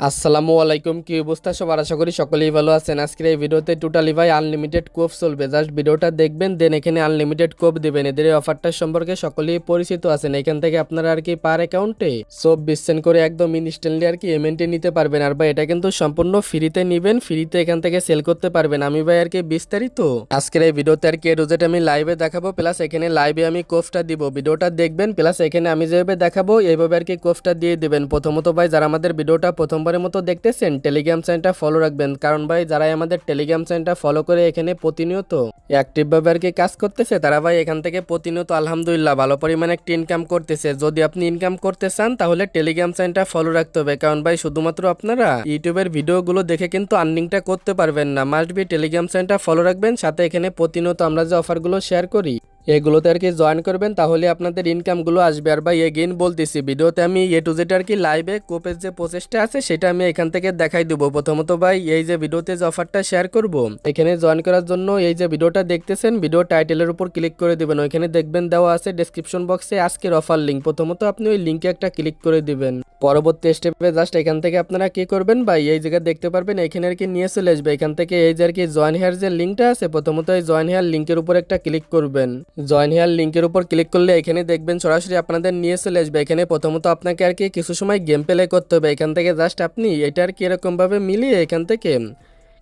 আসসালামু আলাইকুম, কি অবস্থা সবার? আশা করি সকলেই ভালো আছেন। আজকের এই ভিডিওতে টোটালি ভাই আনলিমিটেড কোপ চলবে। জাস্ট ভিডিওটা দেখবেন, দেন এখানে আনলিমিটেড কোপ দিবেন। এদের এই অফারটার সম্পর্কে সকলেই পরিচিত আছেন। এখান থেকে আপনারা আর কি পার অ্যাকাউন্টে 24 সেন্ট করে একদম ইনস্ট্যান্টলি আর কি এমএনটি নিতে পারবেন। আর ভাই এটা কিন্তু সম্পূর্ণ ফ্রিতে নিবেন, ফ্রিতে এখান থেকে সেল করতে পারবেন। আমি ভাই আর কি বিস্তারিত আজকের এই ভিডিওতে আর কি এ টু জেড আমি লাইভে দেখাবো, প্লাস এখানে লাইভে আমি কোপটা দিব। ভিডিওটা দেখবেন, প্লাস এখানে আমি যেভাবে দেখাবো এইভাবে আর কি কোপটা দিয়ে দিবেন। প্রথমত ভাই যারা আমাদের ভিডিওটা প্রথমবারের মতো দেখতেছেন, টেলিগ্রাম চ্যানেলটা ফলো রাখবেন। কারণ ভাই যারা আমাদের টেলিগ্রাম চ্যানেলটা ফলো করে এখানে প্রতিনিয়ত অ্যাক্টিভ ভাবে আর কি কাজ করতেছে, তারা ভাই এখান থেকে প্রতিনিয়ত আলহামদুলিল্লাহ ভালো পরিমাণে একটা ইনকাম করতেছে। যদি আপনি ইনকাম করতে চান তাহলে টেলিগ্রাম চ্যানেলটা ফলো রাখতে হবে। কারণ ভাই শুধুমাত্র আপনারা ইউটিউবের ভিডিওগুলো দেখে কিন্তু আর্নিংটা করতে পারবেন না। মাস্ট বি টেলিগ্রাম চ্যানেলটা ফলো রাখবেন। সাথে এখানে প্রতিনিয়ত আমরা যে অফারগুলো শেয়ার করি এগুলোতে আর কি জয়েন করবেন, তাহলে আপনাদের ইনকামগুলো আসবে। আর ভাই এগেইন বলতেছি, ভিডিওতে আমি এ টু জেড আর কি লাইভে কোপের যে প্রসেসটা আছে সেটা আমি এখান থেকে দেখাই দেবো। প্রথমত ভাই এই যে ভিডিওতে যে অফারটা শেয়ার করব, এখানে জয়েন করার জন্য এই যে ভিডিওটা দেখতেছেন, ভিডিও টাইটেলের উপর ক্লিক করে দিবেন। ওইখানে দেখবেন দেওয়া আছে ডেসক্রিপশন বক্সে আজকের অফার লিঙ্ক। প্রথমত আপনি ওই লিঙ্কে একটা ক্লিক করে দিবেন। পরবর্তী স্টেপে জাস্ট এখান থেকে আপনারা কি করবেন, ভাই এই জায়গায় দেখতে পারবেন এখানে আর কি নিয়ে চলে আসবে। এখান থেকে এই যে আর কি জয়েন হেয়ার যে লিঙ্কটা আছে, প্রথমত এই জয়েন হেয়ার লিঙ্কের উপর একটা ক্লিক করবেন। জয়েন হেয়ার লিঙ্কের উপর ক্লিক করলে এখানে দেখবেন সরাসরি আপনাদের নিয়ে চলে আসবে। এখানে প্রথমত আপনাকে আর কি কিছু সময় গেম প্লে করতে হবে। এখান থেকে জাস্ট আপনি এটা আর কি এরকম ভাবে মিলিয়ে এখান থেকে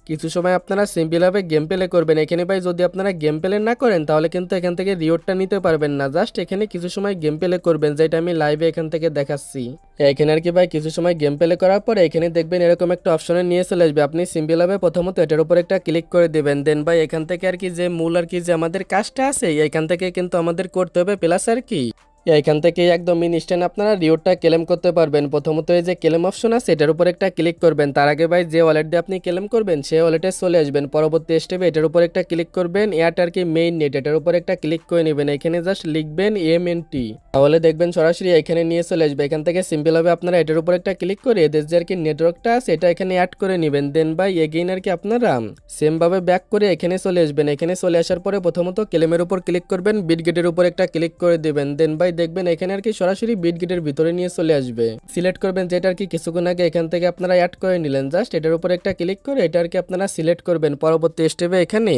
কিছু সময় আপনারা সিম্পলভাবে গেম প্লে করবেন। এখানে ভাই যদি আপনারা গেম প্লে না করেন তাহলে কিন্তু এখান থেকে রিওয়ার্ডটা নিতে পারবেন না। জাস্ট এখানে কিছু সময় গেম প্লে করবেন, যেটা আমি লাইভে এখান থেকে দেখাচ্ছি। এখানে আর কি ভাই কিছু সময় গেম প্লে করার পরে এখানে দেখবেন এরকম একটা অপশনে নিয়ে চলে আসবে। আপনি সিম্পলভাবে প্রথমত এটার উপর একটা ক্লিক করে দিবেন। দেন ভাই এখান থেকে আর কি যে মূল আর কি যে আমাদের কাজটা আছে এখান থেকে কিন্তু আমাদের করতে হবে, প্লাস আর কি এখান থেকে একদম ইনস্ট্যান্ট আপনারা রিওয়ার্ডটা ক্লেম করতে পারবেন। প্রথমত এই যে ক্লেম অপশন আছে এটার উপর একটা ক্লিক করবেন। তার আগে ভাই যে ওয়ালেট দিয়ে আপনি ক্লেম করবেন সেই ওয়ালেটে চলে আসবেন। পরবর্তী স্টেপে এটার উপর একটা ক্লিক করবেন, এয়ারটার কি মেইন নেট এটার উপর একটা ক্লিক করে নেবেন। এখানে জাস্ট লিখবেন এমএনটি, তাহলে দেখবেন সরাসরি এখানে নিয়ে চলে আসবে। এখান থেকে সিম্পল ভাবে আপনারা এটার উপর একটা ক্লিক করে এদের যে আর কি নেটওয়ার্কটা আছে এটা এখানে অ্যাড করে নেবেন। দেন ভাই এগেইন আর কি আপনারা সেম ভাবে ব্যাক করে এখানে চলে আসবেন। এখানে চলে আসার পরে প্রথমত ক্লেমের উপর ক্লিক করবেন, বিটগেটের উপর একটা ক্লিক করে দিবেন। দেন ভাই দেখবেন এখানে আর কি সরাসরি বিটগেটের ভিতরে নিয়ে চলে আসবে। সিলেক্ট করবেন যেটা আর কি কিছুক্ষণ আগে এখান থেকে আপনারা অ্যাড করে নিলেন। জাস্ট এটার উপর একটা ক্লিক করে এটা আর কি আপনারা সিলেক্ট করবেন। পরবর্তী স্টেপে এখানে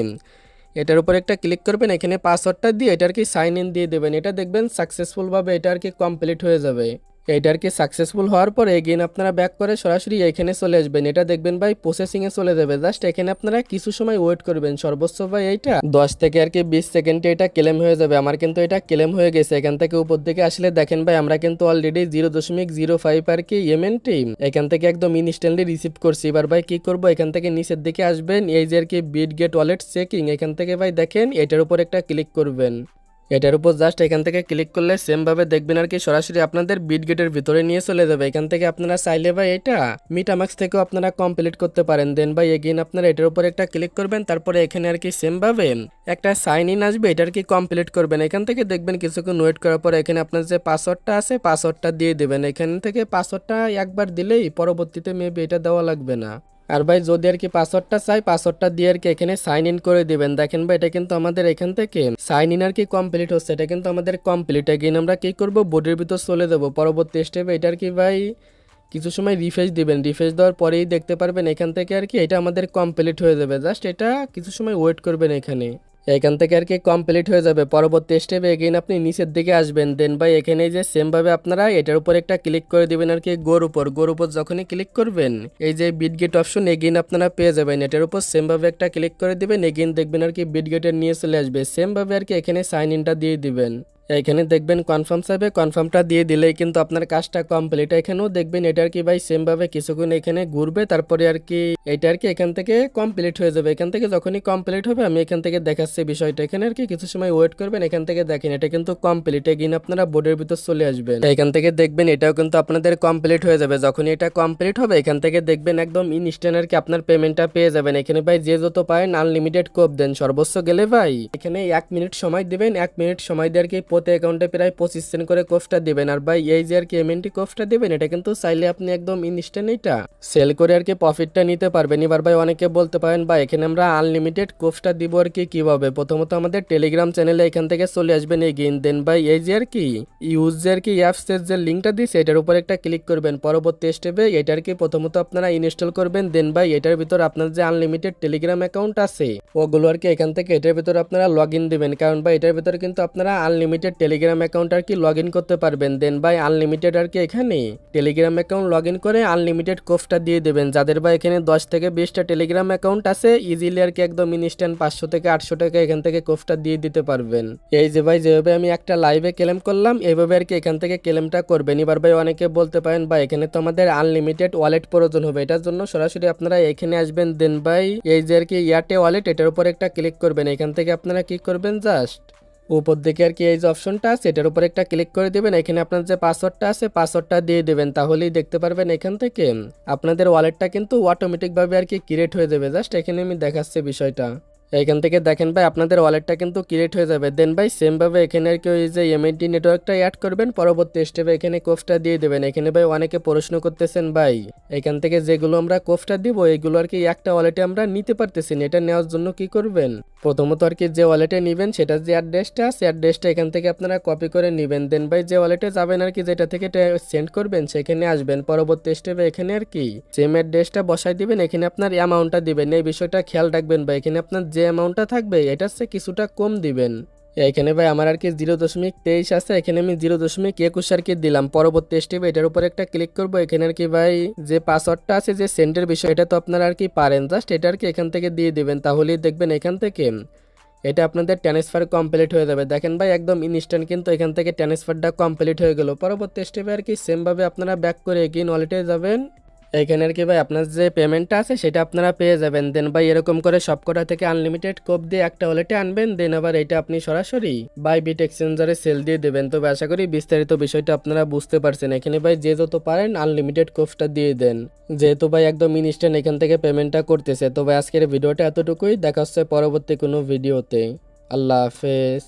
এটার উপর একটা ক্লিক করবেন, এখানে পাসওয়ার্ডটা দিয়ে এটা আর কি সাইন ইন দিয়ে দেবেন। এটা দেখবেন সাকসেসফুল ভাবে এটা আর কি কমপ্লিট হয়ে যাবে। এটা আর কি সাকসেসফুল হওয়ার পরে এগেইন আপনারা ব্যাক করে সরাসরি এখানে চলে আসবেন। এটা দেখবেন ভাই প্রসেসিংয়ে চলে যাবে। জাস্ট এখানে আপনারা কিছু সময় ওয়েট করবেন, সর্বোচ্চ ভাই এইটা 10 থেকে আর কি 20 সেকেন্ডে এটা ক্লেম হয়ে যাবে। আমার কিন্তু এটা ক্লেম হয়ে গেছে। এখান থেকে উপর দিকে আসলে দেখেন ভাই আমরা কিন্তু অলরেডি 0.05 আর কি এমএনটি এখান থেকে একদম ইনস্ট্যান্টলি রিসিভ করছি। এবার ভাই কি করব, এখান থেকে নিচের দিকে আসবেন, এই যে আর কি বিটগেট ওয়ালেট চেকিং এখান থেকে ভাই দেখেন এটার উপর একটা ক্লিক করবেন। এটার উপর জাস্ট এখান থেকে ক্লিক করলে সেম ভাবে দেখবেন আর কি সরাসরি আপনাদের বিটগেটের ভিতরে নিয়ে চলে যাবে। এখান থেকে আপনারা চাইলে ভাই এটা মিটামাক্স থেকেও আপনারা কমপ্লিট করতে পারেন। দেন ভাই এগেইন আপনারা এটার উপর একটা ক্লিক করবেন, তারপরে এখানে আর কি সেম ভাবে একটা সাইন ইন আসবে, এটার কি কমপ্লিট করবেন। এখান থেকে দেখবেন কিছুক্ষণ ওয়েট করার পর এখানে আপনার যে পাসওয়ার্ডটা আছে পাসওয়ার্ডটা দিয়ে দেবেন। এখান থেকে পাসওয়ার্ডটা একবার দিলেই পরবর্তীতে মেবি এটা দেওয়া লাগবে না। আর ভাই যদি আর কি পাসওয়ার্ডটা চাই পাসওয়ার্ডটা দিয়ে আর কি এখানে সাইন ইন করে দিবেন। দেখেন ভাই এটা কিন্তু আমাদের এখান থেকে সাইন ইন আর কি কমপ্লিট হচ্ছে। এটা কিন্তু আমাদের কমপ্লিট। এগেইন আমরা কি করব, বোর্ডের ভিতর চলে যাব। পরবর্তী স্টেপে এটা আর কি ভাই কিছু সময় রিফ্রেশ দিবেন। রিফ্রেশ দেওয়ার পরেই দেখতে পারবেন এখান থেকে আর কি এটা আমাদের কমপ্লিট হয়ে যাবে। জাস্ট এটা কিছু সময় ওয়েট করবেন, এখান থেকে আর কি কমপ্লিট হয়ে যাবে। পরবর্তী স্টেপে এগেইন আপনি নিচের দিকে আসবেন। দেন ভাই এখানে যে সেম ভাবে আপনারা এটার উপর একটা ক্লিক করে দিবেন আর কি গোর উপর যখনই ক্লিক করবেন এই যে বিটগেট অপশন এগেইন আপনারা পেয়ে যাবেন। এটার উপর সেম ভাবে একটা ক্লিক করে দিবেন, এগেইন দেখবেন আর কি বিটগেটের নিয়ে চলে আসবে। সেম ভাবে আর কি এখানে সাইন ইনটা দিয়ে দিবেন। এখানে দেখবেন কনফার্ম চাইবে, কনফার্মটা দিয়ে দিলেই কিন্তু আপনার কাজটা কমপ্লিট। এখানেও দেখবেন এটা আর কি ভাই সেম ভাবে কিছুক্ষণ এখানে ঘুরবে, তারপরে আর কি এটা আর কি এখান থেকে কমপ্লিট হয়ে যাবে। এখান থেকে যখনই কমপ্লিট হবে আমি এখান থেকে দেখাচ্ছি বিষয়টা। এখানে আর কি কিছু সময় ওয়েট করবেন। এখান থেকে দেখেন এটা কিন্তু কমপ্লিট। এগেইন আপনারা বোর্ডের ভিতর চলে আসবেন। এখান থেকে দেখবেন এটাও কিন্তু আপনাদের কমপ্লিট হয়ে যাবে। যখনই এটা কমপ্লিট হবে এখান থেকে দেখবেন একদম ইনস্ট্যান্ট আর কি আপনার পেমেন্টটা পেয়ে যাবেন। এখানে ভাই যে যত পারেন আনলিমিটেড কোপ দেন, সর্বোচ্চ গেলে ভাই এখানে 1 মিনিট সময় দিবেন। 1 মিনিট সময় দিয়ে আর কি প্রতি অ্যাকাউন্টে প্রায় 25 সেন্ট করে কোফটা দিবেন। আর ভাই এই যে আর কি এমএনটি কোফটা দিবেন, এটা কিন্তু চাইলে আপনি একদম ইনস্ট্যান্ট এটা সেল করে আর কি প্রফিটটা নিতে পারবেন। এবার ভাই অনেকে বলতে পারেন ভাই এখানে আমরা আনলিমিটেড কোফটা দিব আর কি কিভাবে? প্রথমত আমাদের টেলিগ্রাম চ্যানেলে এখান থেকে চলে আসবেন এগেইন, দেন ভাই এই যে আর কি ইউজ যে আর কি অ্যাপসের যে লিঙ্কটা দিয়েছে এটার উপর একটা ক্লিক করবেন। পরবর্তী স্টেপে এটার কি প্রথমত আপনারা ইনস্টল করবেন, দেন ভাই এটার ভিতর আপনার যে আনলিমিটেড টেলিগ্রাম অ্যাকাউন্ট আছে ওগুলো আর কি এখান থেকে এটার ভিতর আপনারা লগ ইন দিবেন, কারণ ভাই এটার ভিতরে কিন্তু আপনারা আনলিমিটেড টেলিগ্রাম অ্যাকাউন্ট আর কি লগ ইন করতে পারবেন। দেন ভাই আনলিমিটেড আর কি এখানে টেলিগ্রাম অ্যাকাউন্ট লগ ইন করে আনলিমিটেড কোফটা দিয়ে দেবেন। যাদের ভাই এখানে 10 থেকে 20টা টেলিগ্রাম অ্যাকাউন্ট আছে ইজিলি আর কি একদম ইনস্ট্যান্ট 500 থেকে 800 টাকা এখান থেকে কোফটা দিয়ে দিতে পারবেন। এই যে ভাই যেভাবে আমি একটা লাইভে ক্লেম করলাম এইভাবে আর কি এখান থেকে ক্লেমটা করবেন। এবার ভাই অনেকে বলতে পারেন ভাই এখানে তো আমাদের আনলিমিটেড ওয়ালেট প্রয়োজন হবে, এটার জন্য সরাসরি আপনারা এখানে আসবেন। দেন ভাই এই যে আর কি ইয়ারটে ওয়ালেট এটার উপর একটা ক্লিক করবেন। এখান থেকে আপনারা কি করবেন, জাস্ট উপর দিকে আর কি এই যে অপশনটা আছে এটার উপর একটা ক্লিক করে দেবেন। এখানে আপনার যে পাসওয়ার্ডটা আছে পাসওয়ার্ডটা দিয়ে দেবেন, তাহলেই দেখতে পারবেন এখান থেকে আপনাদের ওয়ালেটটা কিন্তু অটোমেটিকভাবে আর কি ক্রিয়েট হয়ে যাবে। জাস্ট এখানে আমি দেখাচ্ছি বিষয়টা, এখান থেকে দেখেন ভাই আপনাদের ওয়ালেটটা কিন্তু ক্রিয়েট হয়ে যাবে। দেন ভাই সেম ভাবে এখানে আর কি ওই যে এমএনটি নেটওয়ার্কটা অ্যাড করবেন, পরবর্তী স্টেপে এখানে কোফটা দিয়ে দেবেন। এখানে ভাই অনেকে প্রশ্ন করতেছেন ভাই এখান থেকে যেগুলো আমরা কোফটা দিব এগুলো আর কি একটা ওয়ালেটে আমরা নিতে পারতেছি না, এটা নেওয়ার জন্য কি করবেন? প্রথমত আর কি যে ওয়ালেটে নেবেন সেটার যে অ্যাড্রেসটা আছে অ্যাড্রেসটা এখান থেকে আপনারা কপি করে নেবেন। দেন ভাই যে ওয়ালেটে যাবেন আর কি যেটা থেকে সেন্ড করবেন সেখানে আসবেন, পরবর্তী স্টেপে এখানে আর কি সেম অ্যাড্রেসটা বসাই দিবেন। এখানে আপনার অ্যামাউন্টটা দিবেন, এই বিষয়টা খেয়াল রাখবেন ভাই এখানে আপনার যে অ্যামাউন্টটা থাকবে এটার চেয়ে কিছুটা কম দিবেন। এখানে ভাই আমার আর কি 0.23 আছে, এখানে আমি 0.21 আর কি দিলাম। পরবর্তী স্টেপে এটার উপর একটা ক্লিক করবো। এখানে আর কি ভাই যে পাসওয়ার্ডটা আছে যে সেন্ডের বিষয় এটা তো আপনারা আর কি পারেন, জাস্ট এটা আর কি এখান থেকে দিয়ে দিবেন, তাহলেই দেখবেন এখান থেকে এটা আপনাদের ট্রান্সফার কমপ্লিট হয়ে যাবে। দেখেন ভাই একদম ইনস্ট্যান্ট কিন্তু এখান থেকে ট্রান্সফারটা কমপ্লিট হয়ে গেল। পরবর্তী স্টেপে আর কি সেমভাবে আপনারা ব্যাক করে এগিন ওয়ালেটে যাবেন। এইখানে আর কি ভাই আপনার যে পেমেন্টটা আছে সেটা আপনারা পেয়ে যাবেন। দেন ভাই এরকম করে সবকটা থেকে আনলিমিটেড কোপ দিয়ে একটা ওয়ালেটে আনবেন, দেন আবার এটা আপনি সরাসরি বাইবিট এক্সচেঞ্জারে সেল দিয়ে দেবেন। তবে আশা করি বিস্তারিত বিষয়টা আপনারা বুঝতে পারছেন। এখানে ভাই যে যত পারেন আনলিমিটেড কোপটা দিয়ে দেন, যেহেতু ভাই একদম ইনস্ট্যান্ট এখান থেকে পেমেন্টটা করতেছে। তবে আজকের ভিডিওটা এতটুকুই, দেখা হচ্ছে পরবর্তী কোনো ভিডিওতে। আল্লাহ হাফেজ।